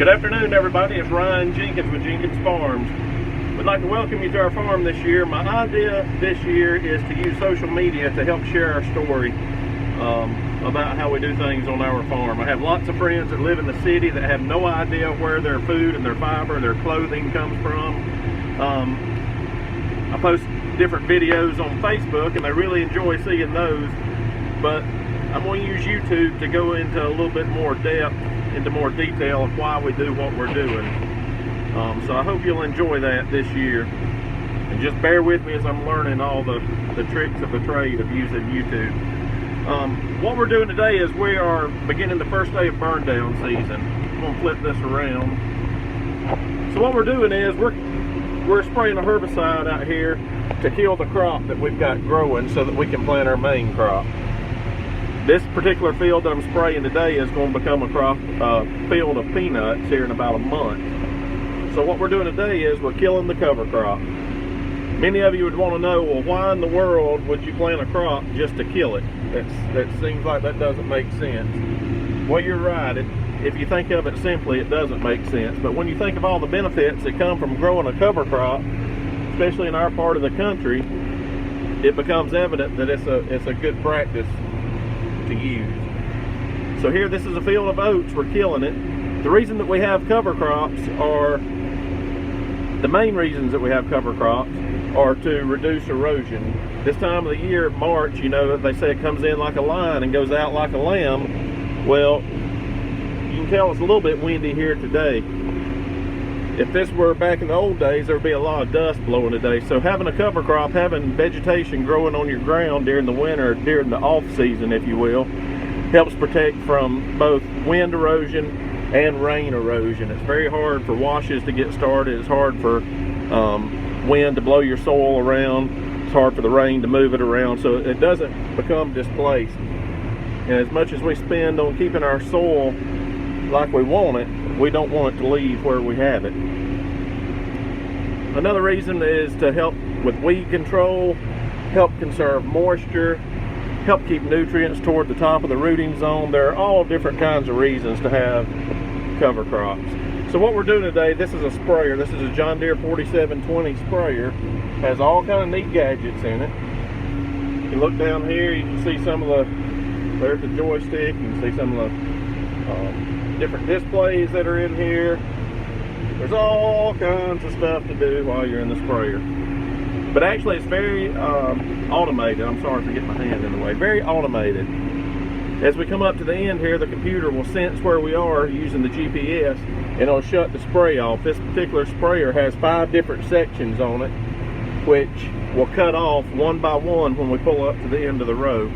Good afternoon, everybody. It's Ryan Jenkins with Jenkins Farms. We'd like to welcome you to our farm this year. My idea this year is to use social media to help share our story about how we do things on our farm. I have lots of friends that live in the city that have no idea where their food and their fiber, their clothing comes from. I post different videos on Facebook and they really enjoy seeing those, but I'm going to use YouTube to go into a little bit more depth, into more detail of why we do what we're doing. So I hope you'll enjoy that this year. And just bear with me as I'm learning all the tricks of the trade of using YouTube. What we're doing today is we are beginning the first day of burn down season. I'm going to flip this around. So what we're doing is we're spraying a herbicide out here to kill the crop that we've got growing so that we can plant our main crop. This particular field that I'm spraying today is going to become a field of peanuts here in about a month. So what we're doing today is we're killing the cover crop. Many of you would want to know, well, why in the world would you plant a crop just to kill it? That seems like that doesn't make sense. Well, you're right. If you think of it simply, it doesn't make sense. But when you think of all the benefits that come from growing a cover crop, especially in our part of the country, it becomes evident that it's a good practice to use. So here, this is a field of oats. We're killing it. The reason that we have cover crops are, the main reasons that we have cover crops are to reduce erosion. This time of the year, March, you know, they say it comes in like a lion and goes out like a lamb. Well, you can tell it's a little bit windy here today. If this were back in the old days, there would be a lot of dust blowing today. So having a cover crop, having vegetation growing on your ground during the winter, during the off season, if you will, helps protect from both wind erosion and rain erosion. It's very hard for washes to get started. It's hard for wind to blow your soil around. It's hard for the rain to move it around, so it doesn't become displaced. And as much as we spend on keeping our soil like we want it, we don't want it to leave where we have it. Another reason is to help with weed control, help conserve moisture, help keep nutrients toward the top of the rooting zone. There are all different kinds of reasons to have cover crops. So what we're doing today, this is a sprayer. This is a John Deere 4720 sprayer. Has all kind of neat gadgets in it. You look down here, you can see some of there's the joystick. You can see some of the different displays that are in here. There's all kinds of stuff to do while you're in the sprayer. But actually it's very automated. I'm sorry for getting my hand in the way. Very automated. As we come up to the end here, the computer will sense where we are using the GPS and it'll shut the spray off. This particular sprayer has 5 different sections on it, which will cut off one by one when we pull up to the end of the row.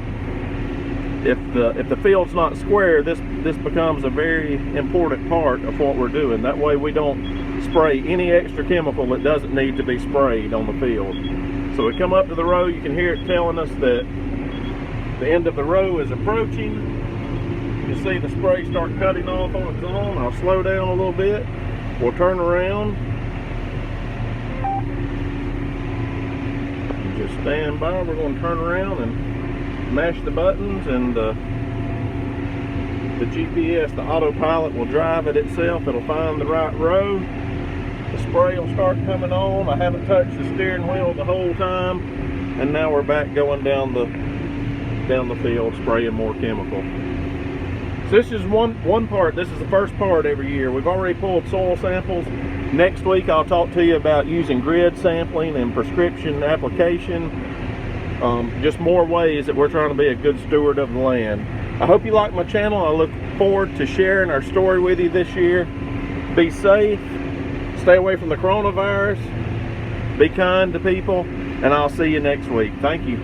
If the field's not square, this becomes a very important part of what we're doing. That way we don't spray any extra chemical that doesn't need to be sprayed on the field. So we come up to the row, you can hear it telling us that the end of the row is approaching. You see the spray start cutting off on its own. I'll slow down a little bit. We'll turn around. Just stand by. We're going to turn around and mash the buttons, and the GPS, the autopilot, will drive it itself. It'll find the right row. The spray will start coming on. I haven't touched the steering wheel the whole time, and now we're back going down the field spraying more chemical. So this is one part. This is the first part every year. We've already pulled soil samples. Next week I'll talk to you about using grid sampling and prescription application. Just more ways that we're trying to be a good steward of the land. I hope you like my channel. I look forward to sharing our story with you this year. Be safe, stay away from the coronavirus, be kind to people, and I'll see you next week. Thank you.